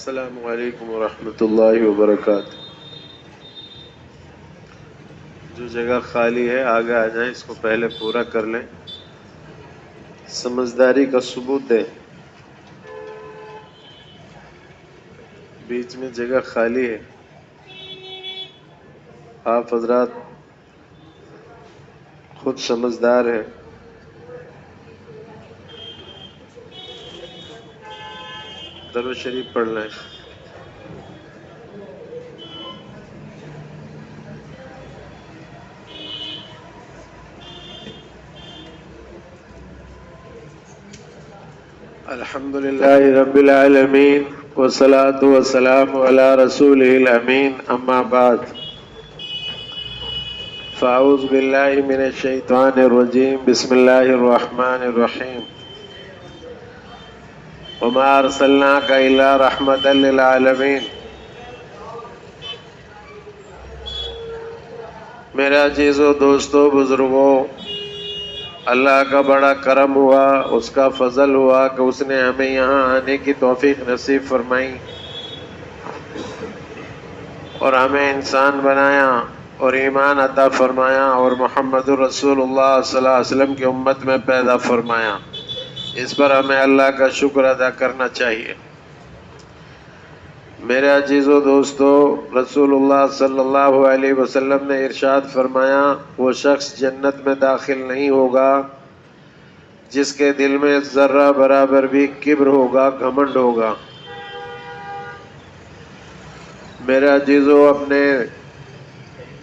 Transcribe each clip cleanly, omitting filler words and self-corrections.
السلام علیکم ورحمۃ اللہ وبرکاتہ۔ جو جگہ خالی ہے آگے آ جائیں، اس کو پہلے پورا کر لیں، سمجھداری کا ثبوت دیں۔ بیچ میں جگہ خالی ہے، آپ حضرات خود سمجھدار ہیں، درود شریف پڑھ لیں۔ الحمد للہ رب العالمین والصلاة والسلام علی رسولہ الامین، اما بعد فاعوذ باللہ من الشیطان الرجیم، بسم اللہ الرحمن الرحیم۔ وما ارسلناک الا رحمۃ للعالمین۔ میرے عزیزو، دوستو، بزرگوں، اللہ کا بڑا کرم ہوا، اس کا فضل ہوا کہ اس نے ہمیں یہاں آنے کی توفیق نصیب فرمائی اور ہمیں انسان بنایا اور ایمان عطا فرمایا اور محمد الرسول اللہ صلی اللہ علیہ وسلم کی امت میں پیدا فرمایا۔ اس پر ہمیں اللہ کا شکر ادا کرنا چاہیے۔ میرے عزیزو دوستو، رسول اللہ صلی اللہ علیہ وسلم نے ارشاد فرمایا، وہ شخص جنت میں داخل نہیں ہوگا جس کے دل میں ذرہ برابر بھی کبر ہوگا، گھمنڈ ہوگا۔ میرے عزیزو، اپنے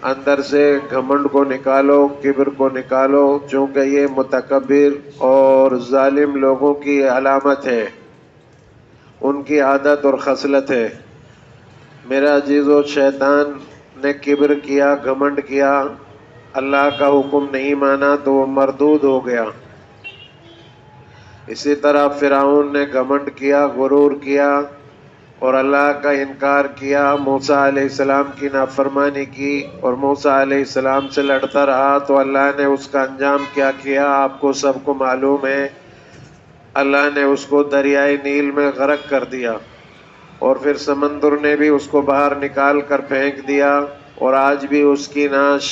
اندر سے گھمنڈ کو نکالو، کبر کو نکالو، چونکہ یہ متکبر اور ظالم لوگوں کی علامت ہے، ان کی عادت اور خصلت ہے۔ میرا عزیزو، شیطان نے کبر کیا، گھمنڈ کیا، اللہ کا حکم نہیں مانا تو وہ مردود ہو گیا۔ اسی طرح فرعون نے گھمنڈ کیا، غرور کیا اور اللہ کا انکار کیا، موسیٰ علیہ السلام کی نافرمانی کی اور موسیٰ علیہ السلام سے لڑتا رہا، تو اللہ نے اس کا انجام کیا کیا آپ کو سب کو معلوم ہے۔ اللہ نے اس کو دریائے نیل میں غرق کر دیا اور پھر سمندر نے بھی اس کو باہر نکال کر پھینک دیا، اور آج بھی اس کی نعش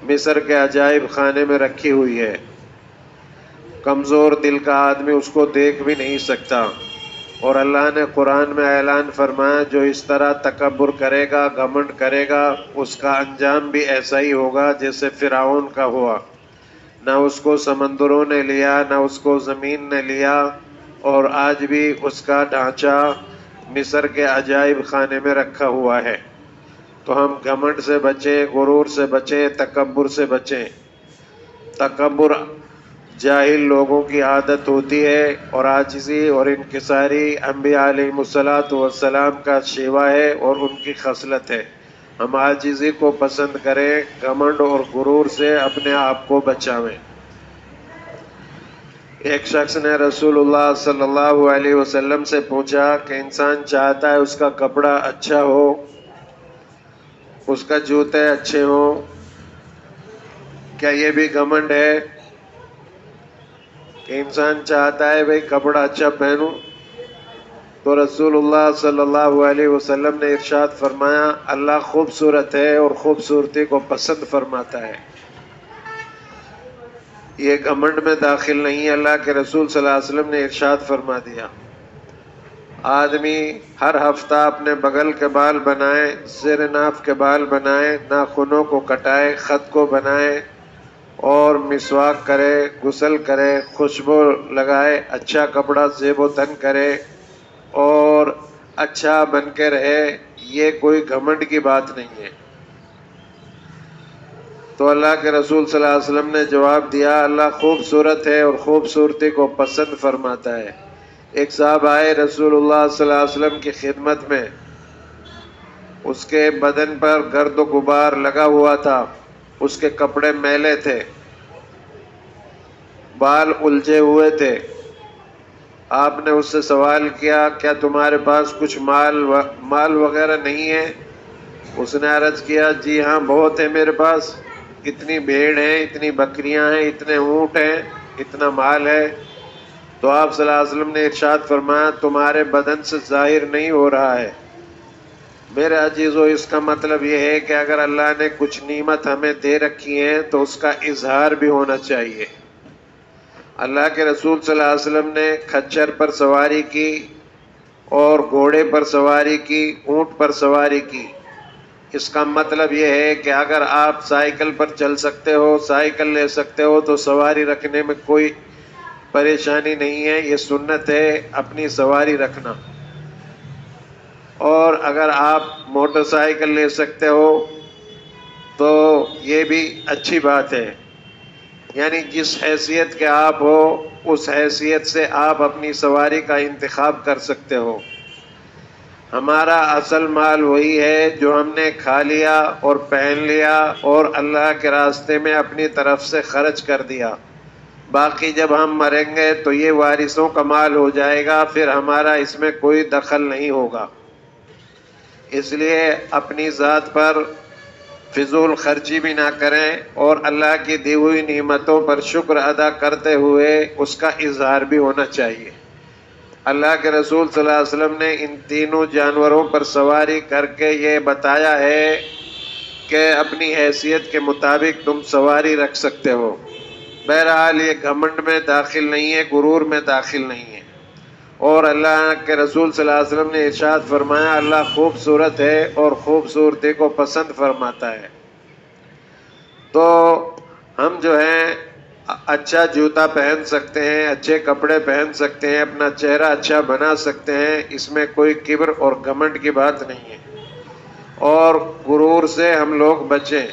مصر کے عجائب خانے میں رکھی ہوئی ہے۔ کمزور دل کا آدمی اس کو دیکھ بھی نہیں سکتا، اور اللہ نے قرآن میں اعلان فرمایا، جو اس طرح تکبر کرے گا، گھمنڈ کرے گا، اس کا انجام بھی ایسا ہی ہوگا جیسے فرعون کا ہوا۔ نہ اس کو سمندروں نے لیا، نہ اس کو زمین نے لیا، اور آج بھی اس کا ڈھانچہ مصر کے عجائب خانے میں رکھا ہوا ہے۔ تو ہم گھمنڈ سے بچیں، غرور سے بچیں، تکبر سے بچیں۔ تکبر جاہل لوگوں کی عادت ہوتی ہے، اور عاجزی اور انکساری انبیاء علیہ السلام کا شیوا ہے اور ان کی خصلت ہے۔ ہم عاجزی کو پسند کریں، گھمنڈ اور غرور سے اپنے آپ کو بچائیں۔ ایک شخص نے رسول اللہ صلی اللہ علیہ وسلم سے پوچھا کہ انسان چاہتا ہے اس کا کپڑا اچھا ہو، اس کا جوتے اچھے ہوں، کیا یہ بھی گھمنڈ ہے کہ انسان چاہتا ہے بھئی کپڑا اچھا پہنوں؟ تو رسول اللہ صلی اللہ علیہ وسلم نے ارشاد فرمایا، اللہ خوبصورت ہے اور خوبصورتی کو پسند فرماتا ہے۔ یہ گھمنڈ میں داخل نہیں ہے۔ اللہ کے رسول صلی اللہ علیہ وسلم نے ارشاد فرما دیا، آدمی ہر ہفتہ اپنے بغل کے بال بنائے، زیر ناف کے بال بنائے، ناخنوں کو کٹائے، خط کو بنائے اور مسواک کرے، غسل کرے، خوشبو لگائے، اچھا کپڑا زیب و تن کرے اور اچھا بن کے رہے، یہ کوئی گھمنڈ کی بات نہیں ہے۔ تو اللہ کے رسول صلی اللہ علیہ وسلم نے جواب دیا، اللہ خوبصورت ہے اور خوبصورتی کو پسند فرماتا ہے۔ ایک صاحب آئے رسول اللہ صلی اللہ علیہ وسلم کی خدمت میں، اس کے بدن پر گرد و غبار لگا ہوا تھا، اس کے کپڑے میلے تھے، بال الجھے ہوئے تھے۔ آپ نے اس سے سوال کیا، کیا تمہارے پاس کچھ مال وغیرہ نہیں ہے؟ اس نے عرض کیا، جی ہاں بہت ہے میرے پاس، اتنی بھیڑ ہیں، اتنی بکریاں ہیں، اتنے اونٹ ہیں، اتنا مال ہے۔ تو آپ صلی اللہ علیہ وسلم نے ارشاد فرمایا تمہارے بدن سے ظاہر نہیں ہو رہا ہے۔ میرے عزیزو، اس کا مطلب یہ ہے کہ اگر اللہ نے کچھ نعمت ہمیں دے رکھی ہے تو اس کا اظہار بھی ہونا چاہیے۔ اللہ کے رسول صلی اللہ علیہ وسلم نے کھچر پر سواری کی اور گھوڑے پر سواری کی، اونٹ پر سواری کی۔ اس کا مطلب یہ ہے کہ اگر آپ سائیکل پر چل سکتے ہو، سائیکل لے سکتے ہو، تو سواری رکھنے میں کوئی پریشانی نہیں ہے، یہ سنت ہے اپنی سواری رکھنا۔ اور اگر آپ موٹر سائیکل لے سکتے ہو تو یہ بھی اچھی بات ہے، یعنی جس حیثیت کے آپ ہو اس حیثیت سے آپ اپنی سواری کا انتخاب کر سکتے ہو۔ ہمارا اصل مال وہی ہے جو ہم نے کھا لیا اور پہن لیا اور اللہ کے راستے میں اپنی طرف سے خرچ کر دیا۔ باقی جب ہم مریں گے تو یہ وارثوں کا مال ہو جائے گا، پھر ہمارا اس میں کوئی دخل نہیں ہوگا۔ اس لیے اپنی ذات پر فضول خرچی بھی نہ کریں اور اللہ کی دی ہوئی نعمتوں پر شکر ادا کرتے ہوئے اس کا اظہار بھی ہونا چاہیے۔ اللہ کے رسول صلی اللہ علیہ وسلم نے ان تینوں جانوروں پر سواری کر کے یہ بتایا ہے کہ اپنی حیثیت کے مطابق تم سواری رکھ سکتے ہو۔ بہرحال یہ گھمنڈ میں داخل نہیں ہے، غرور میں داخل نہیں ہے۔ اور اللہ کے رسول صلی اللہ علیہ وسلم نے ارشاد فرمایا اللہ خوبصورت ہے اور خوبصورتی کو پسند فرماتا ہے۔ تو ہم جو ہیں اچھا جوتا پہن سکتے ہیں، اچھے کپڑے پہن سکتے ہیں، اپنا چہرہ اچھا بنا سکتے ہیں، اس میں کوئی کبر اور گھمنڈ کی بات نہیں ہے۔ اور غرور سے ہم لوگ بچیں۔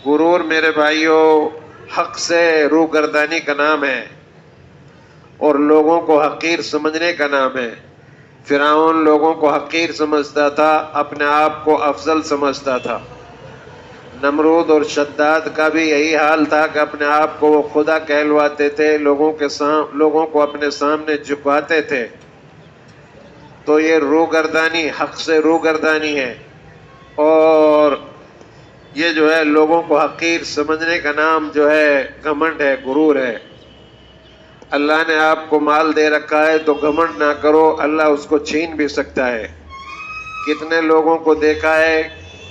غرور میرے بھائیوں حق سے روگردانی کا نام ہے اور لوگوں کو حقیر سمجھنے کا نام ہے۔ فرعون لوگوں کو حقیر سمجھتا تھا، اپنے آپ کو افضل سمجھتا تھا۔ نمرود اور شداد کا بھی یہی حال تھا کہ اپنے آپ کو وہ خدا کہلواتے تھے، لوگوں کو اپنے سامنے جھکاتے تھے۔ تو یہ روگردانی، حق سے روگردانی ہے، اور یہ جو ہے لوگوں کو حقیر سمجھنے کا نام جو ہے گھمنڈ ہے، غرور ہے۔ اللہ نے آپ کو مال دے رکھا ہے تو گھمنڈ نہ کرو، اللہ اس کو چھین بھی سکتا ہے۔ کتنے لوگوں کو دیکھا ہے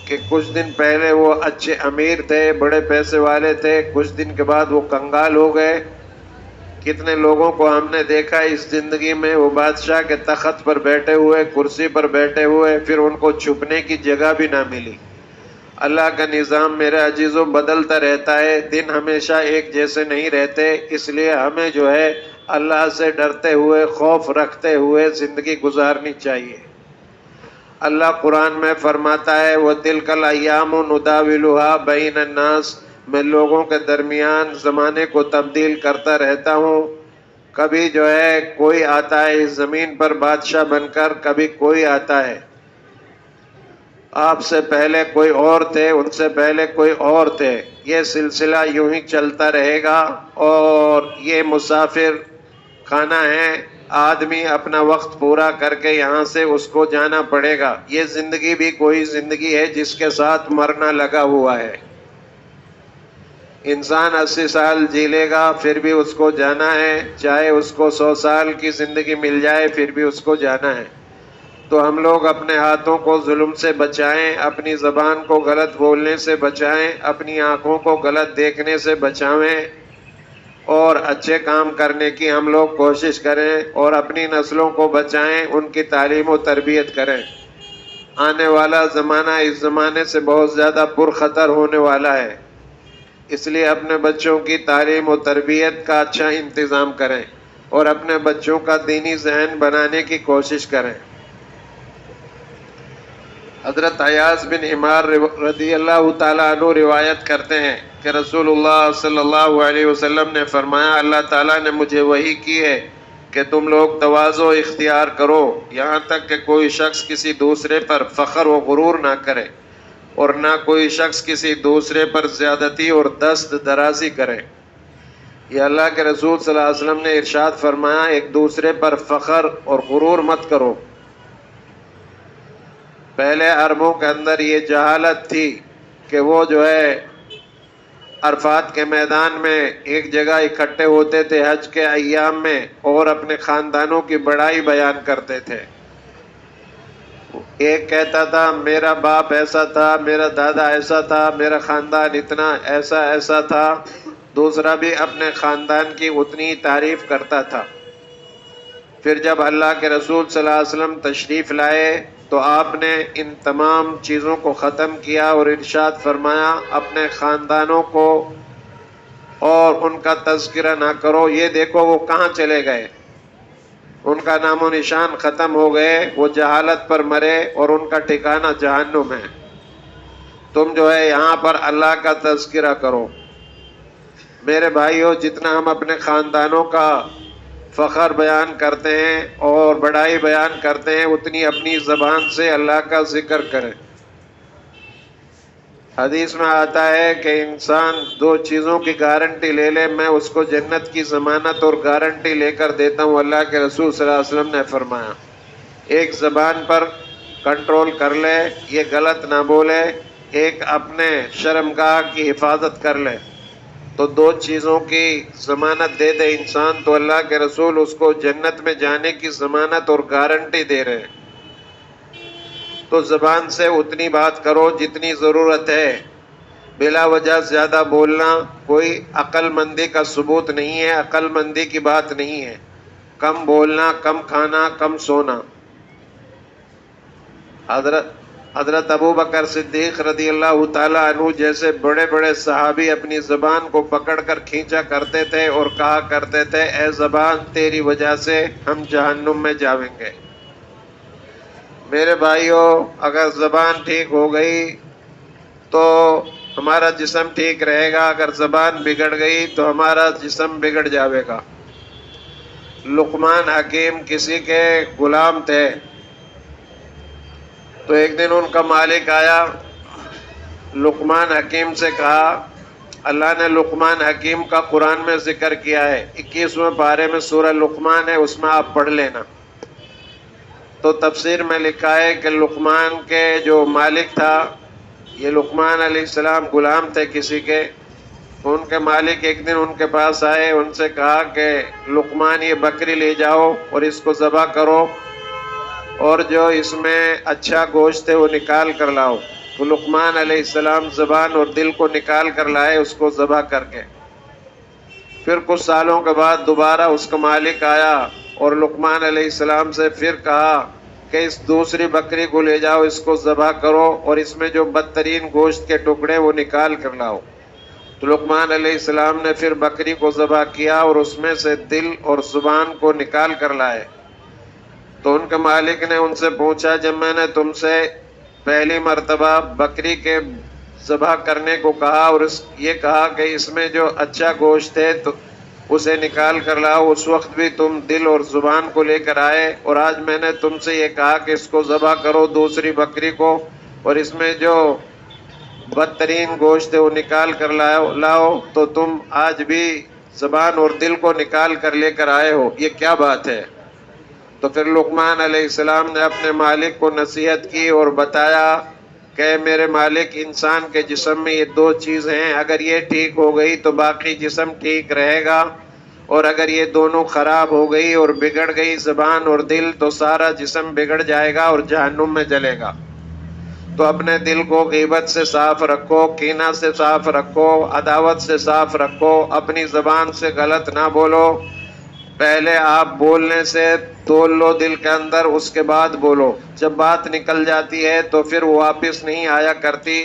کہ کچھ دن پہلے وہ اچھے امیر تھے، بڑے پیسے والے تھے، کچھ دن کے بعد وہ کنگال ہو گئے۔ کتنے لوگوں کو ہم نے دیکھا اس زندگی میں وہ بادشاہ کے تخت پر بیٹھے ہوئے، کرسی پر بیٹھے ہوئے، پھر ان کو چھپنے کی جگہ بھی نہ ملی۔ اللہ کا نظام میرے عزیزوں بدلتا رہتا ہے، دن ہمیشہ ایک جیسے نہیں رہتے، اس لیے ہمیں جو ہے اللہ سے ڈرتے ہوئے، خوف رکھتے ہوئے زندگی گزارنی چاہیے۔ اللہ قرآن میں فرماتا ہے وَتِلْكَ الْأَيَّامُ نُدَاوِلُهَا بَيْنَ النَّاسِ، میں لوگوں کے درمیان زمانے کو تبدیل کرتا رہتا ہوں۔ کبھی جو ہے کوئی آتا ہے اس زمین پر بادشاہ بن کر، کبھی کوئی آتا ہے۔ آپ سے پہلے کوئی اور تھے، ان سے پہلے کوئی اور تھے، یہ سلسلہ یوں ہی چلتا رہے گا۔ اور یہ مسافر خانہ ہے، آدمی اپنا وقت پورا کر کے یہاں سے اس کو جانا پڑے گا۔ یہ زندگی بھی کوئی زندگی ہے جس کے ساتھ مرنا لگا ہوا ہے۔ انسان 80 سال جی لے گا پھر بھی اس کو جانا ہے، چاہے اس کو 100 سال کی زندگی مل جائے پھر بھی اس کو جانا ہے۔ تو ہم لوگ اپنے ہاتھوں کو ظلم سے بچائیں، اپنی زبان کو غلط بولنے سے بچائیں، اپنی آنکھوں کو غلط دیکھنے سے بچائیں، اور اچھے کام کرنے کی ہم لوگ کوشش کریں، اور اپنی نسلوں کو بچائیں، ان کی تعلیم و تربیت کریں۔ آنے والا زمانہ اس زمانے سے بہت زیادہ پرخطر ہونے والا ہے، اس لیے اپنے بچوں کی تعلیم و تربیت کا اچھا انتظام کریں اور اپنے بچوں کا دینی ذہن بنانے کی کوشش کریں۔ حضرت عیاض بن عمار رضی اللہ تعالیٰ عنہ روایت کرتے ہیں کہ رسول اللہ صلی اللہ علیہ وسلم نے فرمایا اللہ تعالیٰ نے مجھے وحی کی ہے کہ تم لوگ تواضع اختیار کرو، یہاں تک کہ کوئی شخص کسی دوسرے پر فخر و غرور نہ کرے، اور نہ کوئی شخص کسی دوسرے پر زیادتی اور دست درازی کرے۔ یہ اللہ کے رسول صلی اللہ علیہ وسلم نے ارشاد فرمایا ایک دوسرے پر فخر اور غرور مت کرو۔ پہلے عربوں کے اندر یہ جہالت تھی کہ وہ جو ہے عرفات کے میدان میں ایک جگہ اکٹھے ہوتے تھے حج کے ایام میں اور اپنے خاندانوں کی بڑائی بیان کرتے تھے. ایک کہتا تھا میرا باپ ایسا تھا، میرا دادا ایسا تھا، میرا خاندان اتنا ایسا ایسا تھا. دوسرا بھی اپنے خاندان کی اتنی تعریف کرتا تھا. پھر جب اللہ کے رسول صلی اللہ علیہ وسلم تشریف لائے تو آپ نے ان تمام چیزوں کو ختم کیا اور ارشاد فرمایا اپنے خاندانوں کو اور ان کا تذکرہ نہ کرو. یہ دیکھو وہ کہاں چلے گئے، ان کا نام و نشان ختم ہو گئے، وہ جہالت پر مرے اور ان کا ٹھکانہ جہنم ہے. تم جو ہے یہاں پر اللہ کا تذکرہ کرو. میرے بھائیو، جتنا ہم اپنے خاندانوں کا فخر بیان کرتے ہیں اور بڑائی بیان کرتے ہیں اتنی اپنی زبان سے اللہ کا ذکر کریں. حدیث میں آتا ہے کہ انسان دو چیزوں کی گارنٹی لے لے، میں اس کو جنت کی ضمانت اور گارنٹی لے کر دیتا ہوں. اللہ کے رسول صلی اللہ علیہ وسلم نے فرمایا ایک زبان پر کنٹرول کر لے، یہ غلط نہ بولے، ایک اپنے شرمگاہ کی حفاظت کر لے تو دو چیزوں کی ضمانت دے دے انسان، تو اللہ کے رسول اس کو جنت میں جانے کی ضمانت اور گارنٹی دے رہے ہیں. تو زبان سے اتنی بات کرو جتنی ضرورت ہے. بلا وجہ زیادہ بولنا کوئی عقل مندی کا ثبوت نہیں ہے، عقل مندی کی بات نہیں ہے. کم بولنا، کم کھانا، کم سونا. حضرت ابو بکر صدیق رضی اللہ تعالیٰ عنہ جیسے بڑے بڑے صحابی اپنی زبان کو پکڑ کر کھینچا کرتے تھے اور کہا کرتے تھے اے زبان تیری وجہ سے ہم جہنم میں جاویں گے. میرے بھائیوں، اگر زبان ٹھیک ہو گئی تو ہمارا جسم ٹھیک رہے گا، اگر زبان بگڑ گئی تو ہمارا جسم بگڑ جاوے گا. لقمان حکیم کسی کے غلام تھے، تو ایک دن ان کا مالک آیا، لقمان حکیم سے کہا اللہ نے لقمان حکیم کا قرآن میں ذکر کیا ہے، 21ویں پارے میں سورہ لقمان ہے، اس میں آپ پڑھ لینا. تو تفسیر میں لکھا ہے کہ لقمان کے جو مالک تھا، یہ لقمان علیہ السلام غلام تھے کسی کے، ان کے مالک ایک دن ان کے پاس آئے، ان سے کہا کہ لقمان یہ بکری لے جاؤ اور اس کو ذبح کرو اور جو اس میں اچھا گوشت ہے وہ نکال کر لاؤ. تو لقمان علیہ السلام زبان اور دل کو نکال کر لائے اس کو ذبح کر کے. پھر کچھ سالوں کے بعد دوبارہ اس کا مالک آیا اور لقمان علیہ السلام سے پھر کہا کہ اس دوسری بکری کو لے جاؤ، اس کو ذبح کرو اور اس میں جو بدترین گوشت کے ٹکڑے وہ نکال کر لاؤ. تو لقمان علیہ السلام نے پھر بکری کو ذبح کیا اور اس میں سے دل اور زبان کو نکال کر لائے. تو ان کے مالک نے ان سے پوچھا جب میں نے تم سے پہلی مرتبہ بکری کے ذبح کرنے کو کہا اور یہ کہا کہ اس میں جو اچھا گوشت ہے تو اسے نکال کر لاؤ، اس وقت بھی تم دل اور زبان کو لے کر آئے، اور آج میں نے تم سے یہ کہا کہ اس کو ذبح کرو دوسری بکری کو اور اس میں جو بدترین گوشت ہے وہ نکال کر لاؤ تو تم آج بھی زبان اور دل کو نکال کر لے کر آئے ہو، یہ کیا بات ہے؟ تو پھر لقمان علیہ السلام نے اپنے مالک کو نصیحت کی اور بتایا کہ میرے مالک، انسان کے جسم میں یہ دو چیز ہیں، اگر یہ ٹھیک ہو گئی تو باقی جسم ٹھیک رہے گا، اور اگر یہ دونوں خراب ہو گئی اور بگڑ گئی زبان اور دل تو سارا جسم بگڑ جائے گا اور جہنم میں جلے گا. تو اپنے دل کو غیبت سے صاف رکھو، کینہ سے صاف رکھو، عداوت سے صاف رکھو، اپنی زبان سے غلط نہ بولو. پہلے آپ بولنے سے تول لو دل کے اندر، اس کے بعد بولو. جب بات نکل جاتی ہے تو پھر وہ واپس نہیں آیا کرتی،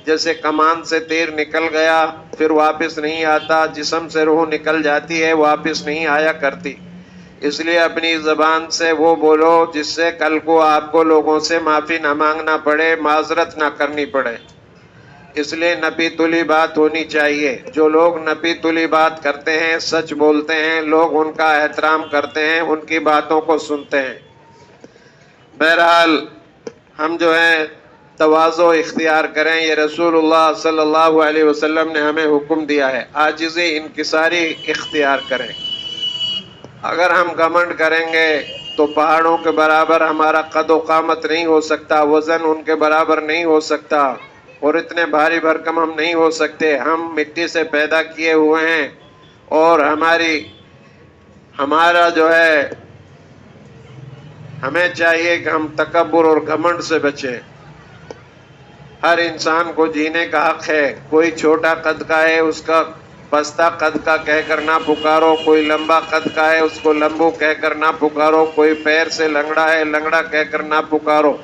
جیسے کمان سے تیر نکل گیا پھر واپس نہیں آتا، جسم سے روح نکل جاتی ہے واپس نہیں آیا کرتی. اس لیے اپنی زبان سے وہ بولو جس سے کل کو آپ کو لوگوں سے معافی نہ مانگنا پڑے، معذرت نہ کرنی پڑے. اس لیے نپی تلی بات ہونی چاہیے. جو لوگ نپی تلی بات کرتے ہیں، سچ بولتے ہیں، لوگ ان کا احترام کرتے ہیں، ان کی باتوں کو سنتے ہیں. بہرحال ہم جو ہے تواضع اختیار کریں، یہ رسول اللہ صلی اللہ علیہ وسلم نے ہمیں حکم دیا ہے. عاجزی انکساری اختیار کریں. اگر ہم گھمنڈ کریں گے تو پہاڑوں کے برابر ہمارا قد و قامت نہیں ہو سکتا، وزن ان کے برابر نہیں ہو سکتا. اور اتنے بھاری بھرکم ہم نہیں ہو سکتے. ہم مٹی سے پیدا کیے ہوئے ہیں اور ہمارا جو ہے ہمیں چاہیے کہ ہم تکبر اور گھمنڈ سے بچیں. ہر انسان کو جینے کا حق ہے. کوئی چھوٹا قد کا ہے اس کا پستہ قد کا کہہ کر نہ پکارو، کوئی لمبا قد کا ہے اس کو لمبو کہہ کر نہ پکارو، کوئی پیر سے لنگڑا ہے لنگڑا کہہ کر نہ پکارو،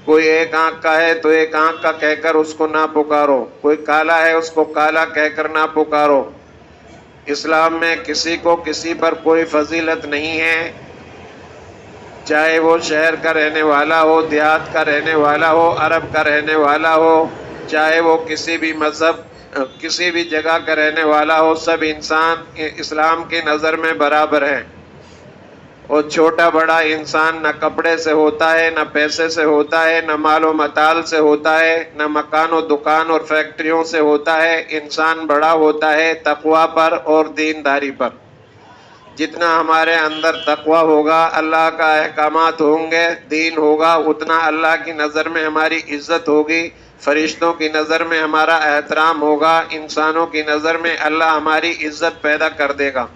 کوئی ایک آنکھ کا ہے تو ایک آنکھ کا کہہ کر اس کو نہ پکارو، کوئی کالا ہے اس کو کالا کہہ کر نہ پکارو. اسلام میں کسی کو کسی پر کوئی فضیلت نہیں ہے، چاہے وہ شہر کا رہنے والا ہو، دیہات کا رہنے والا ہو، عرب کا رہنے والا ہو، چاہے وہ کسی بھی مذہب کسی بھی جگہ کا رہنے والا ہو، سب انسان اسلام کی نظر میں برابر ہیں. اور چھوٹا بڑا انسان نہ کپڑے سے ہوتا ہے، نہ پیسے سے ہوتا ہے، نہ مال و متال سے ہوتا ہے، نہ مکان و دکان اور فیکٹریوں سے ہوتا ہے. انسان بڑا ہوتا ہے تقوی پر اور دینداری پر. جتنا ہمارے اندر تقوی ہوگا، اللہ کا احکامات ہوں گے، دین ہوگا، اتنا اللہ کی نظر میں ہماری عزت ہوگی، فرشتوں کی نظر میں ہمارا احترام ہوگا، انسانوں کی نظر میں اللہ ہماری عزت پیدا کر دے گا.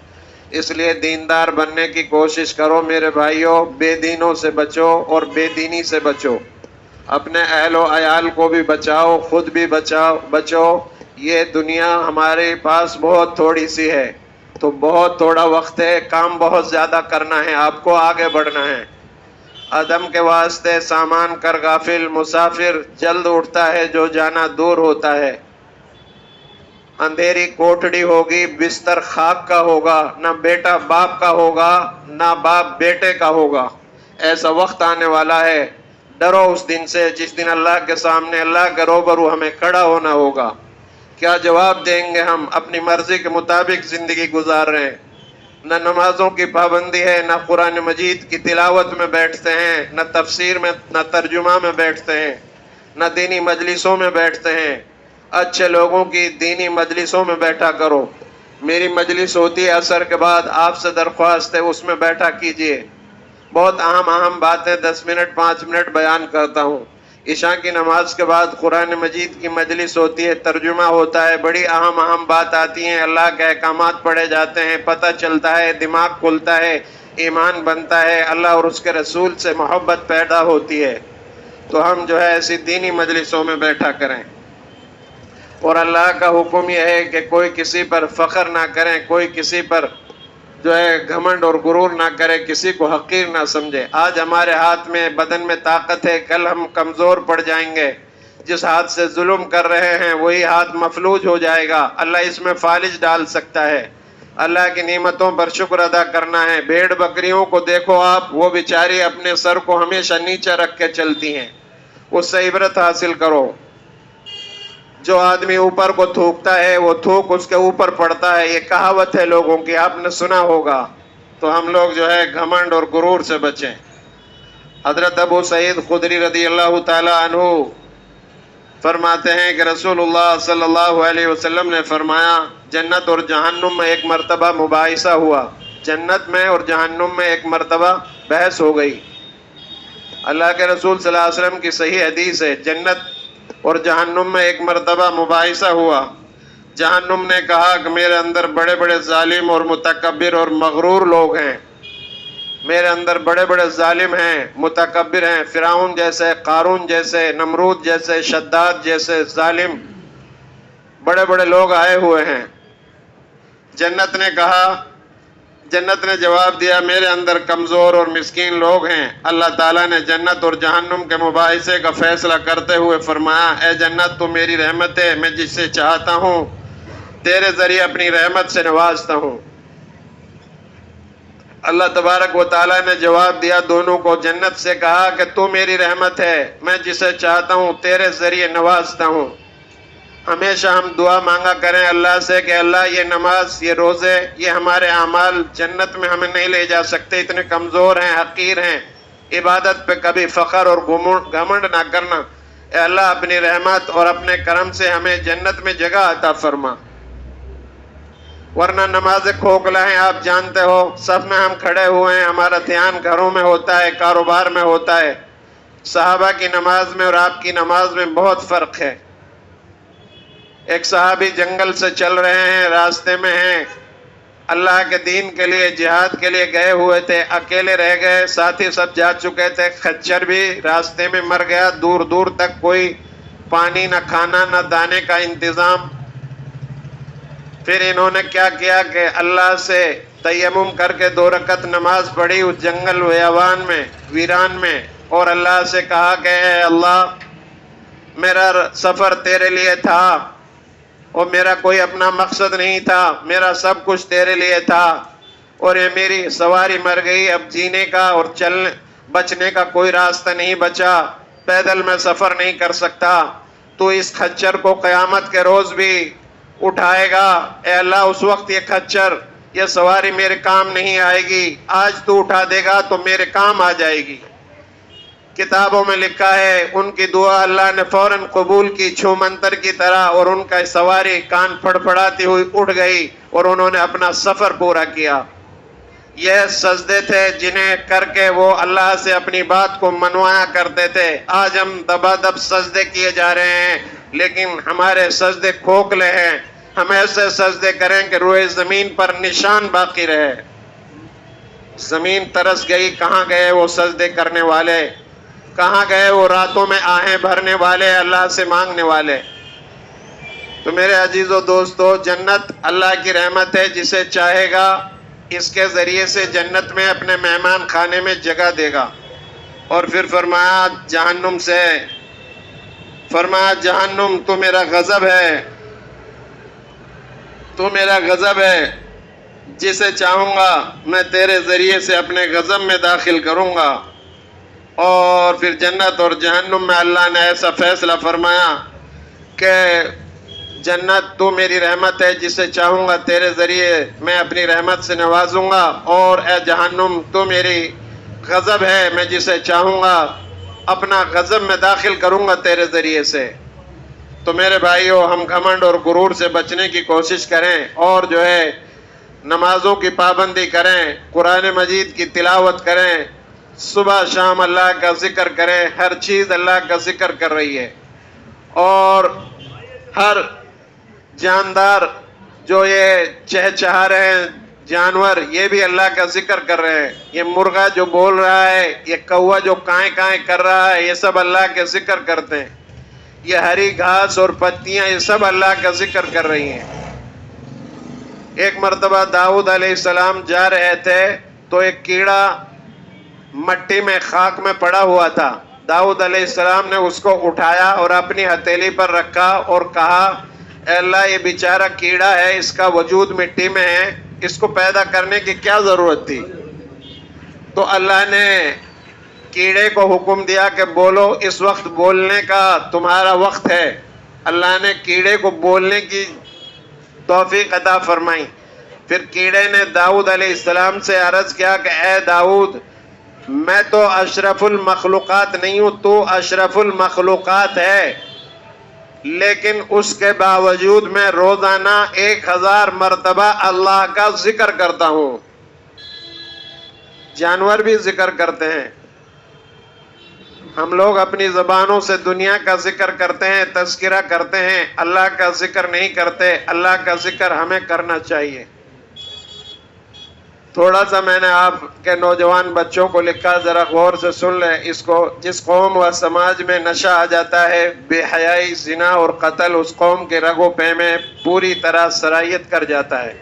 اس لیے دیندار بننے کی کوشش کرو میرے بھائیوں. بے دینوں سے بچو اور بے دینی سے بچو. اپنے اہل و عیال کو بھی بچاؤ، خود بھی بچو. یہ دنیا ہمارے پاس بہت تھوڑی سی ہے، تو بہت تھوڑا وقت ہے، کام بہت زیادہ کرنا ہے، آپ کو آگے بڑھنا ہے. عدم کے واسطے سامان کر غافل، مسافر جلد اٹھتا ہے جو جانا دور ہوتا ہے. اندھیری کوٹڑی ہوگی، بستر خاک کا ہوگا، نہ بیٹا باپ کا ہوگا نہ باپ بیٹے کا ہوگا. ایسا وقت آنے والا ہے، ڈرو اس دن سے جس دن اللہ کے سامنے اللہ کے روبرو ہمیں کھڑا ہونا ہوگا. کیا جواب دیں گے؟ ہم اپنی مرضی کے مطابق زندگی گزار رہے ہیں، نہ نمازوں کی پابندی ہے، نہ قرآن مجید کی تلاوت میں بیٹھتے ہیں، نہ تفسیر میں، نہ ترجمہ میں بیٹھتے ہیں، نہ دینی مجلسوں میں بیٹھتے ہیں. اچھے لوگوں کی دینی مجلسوں میں بیٹھا کرو. میری مجلس ہوتی ہے عصر کے بعد، آپ سے درخواست ہے اس میں بیٹھا کیجئے. بہت اہم باتیں 10 منٹ 5 منٹ بیان کرتا ہوں. عشاء کی نماز کے بعد قرآن مجید کی مجلس ہوتی ہے، ترجمہ ہوتا ہے، بڑی اہم بات آتی ہیں، اللہ کے احکامات پڑھے جاتے ہیں، پتہ چلتا ہے، دماغ کھلتا ہے، ایمان بنتا ہے، اللہ اور اس کے رسول سے محبت پیدا ہوتی ہے. تو ہم جو ہے ایسی دینی مجلسوں میں بیٹھا کریں. اور اللہ کا حکم یہ ہے کہ کوئی کسی پر فخر نہ کریں، کوئی کسی پر جو ہے گھمنڈ اور غرور نہ کرے، کسی کو حقیر نہ سمجھے. آج ہمارے ہاتھ میں بدن میں طاقت ہے، کل ہم کمزور پڑ جائیں گے. جس ہاتھ سے ظلم کر رہے ہیں وہی ہاتھ مفلوج ہو جائے گا. اللہ اس میں فالج ڈال سکتا ہے. اللہ کی نعمتوں پر شکر ادا کرنا ہے. بھیڑ بکریوں کو دیکھو آپ، وہ بیچاری اپنے سر کو ہمیشہ نیچے رکھ کے چلتی ہیں، اس سے عبرت حاصل کرو. جو آدمی اوپر کو تھوکتا ہے وہ تھوک اس کے اوپر پڑتا ہے، یہ کہاوت ہے لوگوں کی، آپ نے سنا ہوگا. تو ہم لوگ جو ہے گھمنڈ اور غرور سے بچیں. حضرت ابو سعید خدری رضی اللہ تعالی عنہ فرماتے ہیں کہ رسول اللہ صلی اللہ علیہ وسلم نے فرمایا، جنت اور جہنم میں ایک مرتبہ مباحثہ ہوا. جنت میں اور جہنم میں ایک مرتبہ بحث ہو گئی. اللہ کے رسول صلی اللہ علیہ وسلم کی صحیح حدیث ہے، جنت اور جہنم میں ایک مرتبہ مباحثہ ہوا. جہنم نے کہا کہ میرے اندر بڑے بڑے ظالم اور متکبر اور مغرور لوگ ہیں، میرے اندر بڑے بڑے ظالم ہیں، متکبر ہیں، فرعون جیسے، قارون جیسے، نمرود جیسے، شداد جیسے ظالم بڑے بڑے لوگ آئے ہوئے ہیں. جنت نے جواب دیا، میرے اندر کمزور اور مسکین لوگ ہیں. اللہ تعالیٰ نے جنت اور جہنم کے مباحثے کا فیصلہ کرتے ہوئے فرمایا، اے جنت تو میری رحمت ہے، میں جس سے چاہتا ہوں تیرے ذریعے اپنی رحمت سے نوازتا ہوں. اللہ تبارک و تعالیٰ نے جواب دیا دونوں کو. جنت سے کہا کہ تو میری رحمت ہے، میں جسے چاہتا ہوں تیرے ذریعے نوازتا ہوں. ہمیشہ ہم دعا مانگا کریں اللہ سے کہ اللہ یہ نماز، یہ روزے، یہ ہمارے اعمال جنت میں ہمیں نہیں لے جا سکتے، اتنے کمزور ہیں، حقیر ہیں. عبادت پہ کبھی فخر اور گھمنڈ نہ کرنا. اے اللہ اپنی رحمت اور اپنے کرم سے ہمیں جنت میں جگہ عطا فرما. ورنہ نماز کھوکھلا ہیں، آپ جانتے ہو، صف میں ہم کھڑے ہوئے ہیں، ہمارا دھیان گھروں میں ہوتا ہے، کاروبار میں ہوتا ہے. صحابہ کی نماز میں اور آپ کی نماز میں بہت فرق ہے. ایک صحابی جنگل سے چل رہے ہیں، راستے میں ہیں، اللہ کے دین کے لیے جہاد کے لیے گئے ہوئے تھے، اکیلے رہ گئے، ساتھی سب جا چکے تھے، خچر بھی راستے میں مر گیا، دور دور تک کوئی پانی نہ کھانا نہ دانے کا انتظام۔ پھر انہوں نے کیا کیا کہ اللہ سے تیمم کر کے 2 رکعت نماز پڑھی اس جنگل ویران میں، اور اللہ سے کہا کہ اے اللہ، میرا سفر تیرے لیے تھا اور میرا کوئی اپنا مقصد نہیں تھا، میرا سب کچھ تیرے لیے تھا، اور یہ میری سواری مر گئی، اب جینے کا اور بچنے کا کوئی راستہ نہیں بچا، پیدل میں سفر نہیں کر سکتا، تو اس خچر کو قیامت کے روز بھی اٹھائے گا، اے اللہ اس وقت یہ خچر یہ سواری میرے کام نہیں آئے گی، آج تو اٹھا دے گا تو میرے کام آ جائے گی۔ کتابوں میں لکھا ہے ان کی دعا اللہ نے فوراً قبول کی، چھو منتر کی طرح، اور ان کا سواری کان پھڑپھڑاتی ہوئی اٹھ گئی اور انہوں نے اپنا سفر پورا کیا۔ یہ سجدے تھے جنہیں کر کے وہ اللہ سے اپنی بات کو منوایا کرتے تھے۔ آج ہم دبا دب سجدے کیے جا رہے ہیں، لیکن ہمارے سجدے کھوکھلے ہیں۔ ہم ایسے سجدے کریں کہ روئے زمین پر نشان باقی رہے۔ زمین ترس گئی، کہاں گئے وہ سجدے کرنے والے، کہاں گئے وہ راتوں میں آہیں بھرنے والے، اللہ سے مانگنے والے۔ تو میرے عزیز و دوستو، جنت اللہ کی رحمت ہے، جسے چاہے گا اس کے ذریعے سے جنت میں اپنے مہمان خانے میں جگہ دے گا۔ اور پھر فرمایا جہنم تو میرا غضب ہے، تو میرا غضب ہے، جسے چاہوں گا میں تیرے ذریعے سے اپنے غضب میں داخل کروں گا۔ اور پھر جنت اور جہنم میں اللہ نے ایسا فیصلہ فرمایا کہ جنت تو میری رحمت ہے، جسے چاہوں گا تیرے ذریعے میں اپنی رحمت سے نوازوں گا، اور اے جہنم تو میری غضب ہے، میں جسے چاہوں گا اپنا غضب میں داخل کروں گا تیرے ذریعے سے۔ تو میرے بھائیو، ہم گھمنڈ اور غرور سے بچنے کی کوشش کریں، اور جو ہے نمازوں کی پابندی کریں، قرآن مجید کی تلاوت کریں، صبح شام اللہ کا ذکر کریں، ہر چیز اللہ کا ذکر کر رہی ہے۔ اور ہر جاندار جو یہ چہچہا رہے ہیں جانور، یہ بھی اللہ کا ذکر کر رہے ہیں۔ یہ مرغا جو بول رہا ہے، یہ کوا جو کائیں کائیں کر رہا ہے، یہ سب اللہ کے ذکر کرتے ہیں۔ یہ ہری گھاس اور پتیاں، یہ سب اللہ کا ذکر کر رہی ہیں۔ ایک مرتبہ داؤد علیہ السلام جا رہے تھے تو ایک کیڑا مٹی میں خاک میں پڑا ہوا تھا۔ داؤد علیہ السلام نے اس کو اٹھایا اور اپنی ہتھیلی پر رکھا اور کہا، اے اللہ، یہ بیچارہ کیڑا ہے، اس کا وجود مٹی میں ہے، اس کو پیدا کرنے کی کیا ضرورت تھی؟ تو اللہ نے کیڑے کو حکم دیا کہ بولو، اس وقت بولنے کا تمہارا وقت ہے۔ اللہ نے کیڑے کو بولنے کی توفیق عطا فرمائی۔ پھر کیڑے نے داؤد علیہ السلام سے عرض کیا کہ اے داؤد، میں تو اشرف المخلوقات نہیں ہوں، تو اشرف المخلوقات ہے، لیکن اس کے باوجود میں روزانہ 1000 مرتبہ اللہ کا ذکر کرتا ہوں۔ جانور بھی ذکر کرتے ہیں، ہم لوگ اپنی زبانوں سے دنیا کا ذکر کرتے ہیں، تذکرہ کرتے ہیں، اللہ کا ذکر نہیں کرتے۔ اللہ کا ذکر ہمیں کرنا چاہیے۔ تھوڑا سا میں نے آپ کے نوجوان بچوں کو لکھا، ذرا غور سے سن لیں اس کو۔ جس قوم و سماج میں نشہ آ جاتا ہے، بے حیائی، زنا اور قتل اس قوم کے رگ و پے میں پوری طرح سرایت کر جاتا ہے۔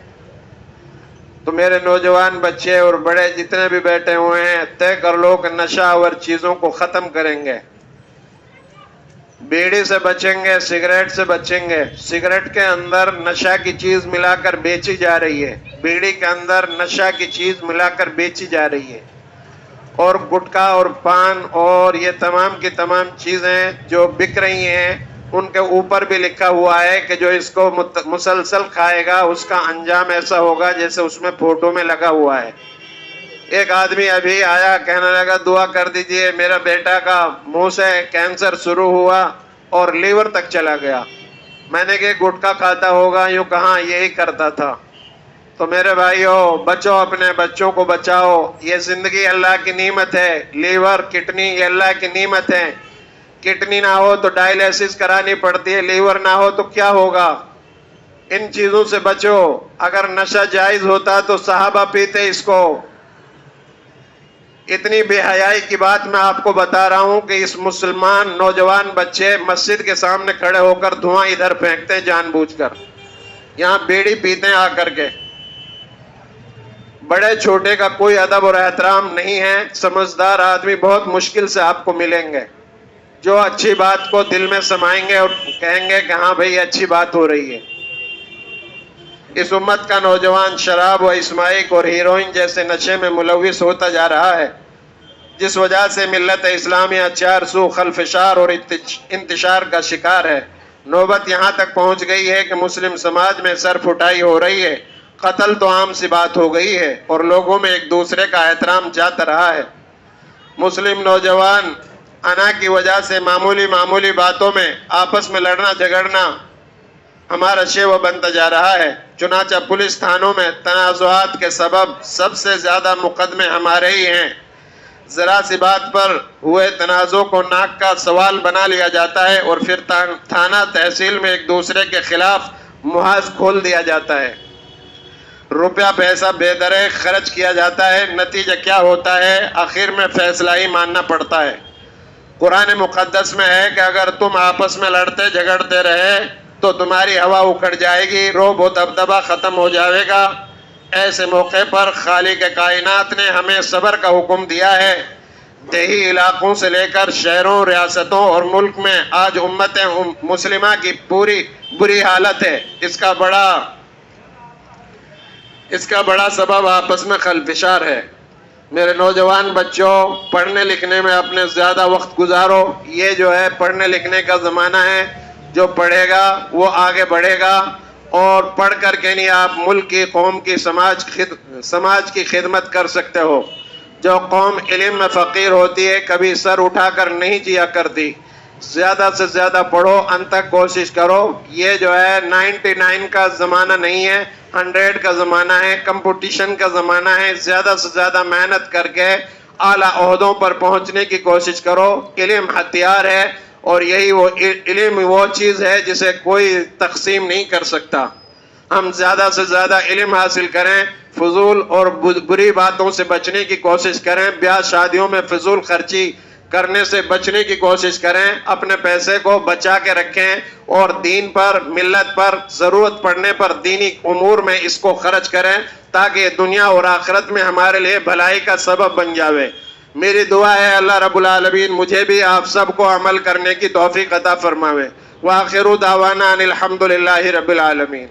تو میرے نوجوان بچے اور بڑے جتنے بھی بیٹھے ہوئے ہیں، طے کر لو کہ نشہ آور چیزوں کو ختم کریں گے۔ بیڑی سے بچیں گے، سگریٹ سے بچیں گے۔ سگریٹ کے اندر نشہ کی چیز ملا کر بیچی جا رہی ہے، بیڑی کے اندر نشہ کی چیز ملا کر بیچی جا رہی ہے، اور گٹکا اور پان اور یہ تمام کی تمام چیزیں جو بک رہی ہیں، ان کے اوپر بھی لکھا ہوا ہے کہ جو اس کو مسلسل کھائے گا اس کا انجام ایسا ہوگا جیسے اس میں فوٹو میں لگا ہوا ہے۔ ایک آدمی ابھی آیا، کہنے لگا دعا کر دیجئے، میرا بیٹا کا منہ سے کینسر شروع ہوا اور لیور تک چلا گیا۔ میں نے کہ گٹکا کھاتا ہوگا، یوں کہاں، یہی کرتا تھا۔ تو میرے بھائیو، بچو، اپنے بچوں کو بچاؤ۔ یہ زندگی اللہ کی نعمت ہے، لیور، کڈنی، یہ اللہ کی نعمت ہے۔ کڈنی نہ ہو تو ڈائلیسس کرانی پڑتی ہے، لیور نہ ہو تو کیا ہوگا؟ ان چیزوں سے بچو۔ اگر نشہ جائز ہوتا تو صحابہ پیتے اس کو۔ اتنی بے حیائی کی بات میں آپ کو بتا رہا ہوں کہ اس مسلمان نوجوان بچے مسجد کے سامنے کھڑے ہو کر دھواں ادھر پھینکتے ہیں جان بوجھ کر، یہاں بیڑی پیتے ہیں آ کر کے۔ بڑے چھوٹے کا کوئی ادب اور احترام نہیں ہے۔ سمجھدار آدمی بہت مشکل سے آپ کو ملیں گے جو اچھی بات کو دل میں سمائیں گے اور کہیں گے کہ ہاں بھئی اچھی بات ہو رہی ہے۔ اس امت کا نوجوان شراب و اسمائک اور ہیروئن جیسے نشے میں ملوث ہوتا جا رہا ہے، جس وجہ سے ملت اسلامیہ چار سو خلفشار اور انتشار کا شکار ہے۔ نوبت یہاں تک پہنچ گئی ہے کہ مسلم سماج میں سر پھٹائی ہو رہی ہے، قتل تو عام سی بات ہو گئی ہے اور لوگوں میں ایک دوسرے کا احترام جاتا رہا ہے۔ مسلم نوجوان انا کی وجہ سے معمولی باتوں میں آپس میں لڑنا جھگڑنا ہمارا شیوہ بنتا جا رہا ہے۔ چنانچہ پولیس تھانوں میں تنازعات کے سبب سب سے زیادہ مقدمے ہمارے ہی ہیں۔ ذرا سی بات پر ہوئے تنازع کو ناک کا سوال بنا لیا جاتا ہے اور پھر تھانہ تحصیل میں ایک دوسرے کے خلاف محاذ کھول دیا جاتا ہے۔ روپیہ پیسہ بے درے خرچ کیا جاتا ہے، نتیجہ کیا ہوتا ہے؟ آخر میں فیصلہ ہی ماننا پڑتا ہے۔ قرآن مقدس میں ہے کہ اگر تم آپس میں لڑتے جھگڑتے رہے تو تمہاری ہوا اکھڑ جائے گی، رعب و دبدبہ ختم ہو جائے گا۔ ایسے موقع پر خالق کائنات نے ہمیں صبر کا حکم دیا ہے۔ دیہی علاقوں سے لے کر شہروں، ریاستوں اور ملک میں آج امت مسلمہ کی پوری بری حالت ہے۔ اس کا بڑا سبب آپس میں خلفشار ہے۔ میرے نوجوان بچوں، پڑھنے لکھنے میں اپنے زیادہ وقت گزارو۔ یہ جو ہے پڑھنے لکھنے کا زمانہ ہے، جو پڑھے گا وہ آگے بڑھے گا، اور پڑھ کر کے نہیں آپ ملک کی، قوم کی، سماج کی خدمت کر سکتے ہو۔ جو قوم علم میں فقیر ہوتی ہے کبھی سر اٹھا کر نہیں جیا کرتی۔ زیادہ سے زیادہ پڑھو، انت تک کوشش کرو۔ یہ جو ہے 99 کا زمانہ نہیں ہے، 100 کا زمانہ ہے، کمپٹیشن کا زمانہ ہے۔ زیادہ سے زیادہ محنت کر کے اعلیٰ عہدوں پر پہنچنے کی کوشش کرو۔ علم ہتھیار ہے اور یہی وہ علم وہ چیز ہے جسے کوئی تقسیم نہیں کر سکتا۔ ہم زیادہ سے زیادہ علم حاصل کریں، فضول اور بری باتوں سے بچنے کی کوشش کریں، بیاہ شادیوں میں فضول خرچی کرنے سے بچنے کی کوشش کریں، اپنے پیسے کو بچا کے رکھیں اور دین پر، ملت پر، ضرورت پڑنے پر دینی امور میں اس کو خرچ کریں تاکہ دنیا اور آخرت میں ہمارے لیے بھلائی کا سبب بن جاوے۔ میری دعا ہے اللہ رب العالمین مجھے بھی آپ سب کو عمل کرنے کی توفیق عطا فرماوے۔ وآخر دعوانا ان الحمد للہ رب العالمین۔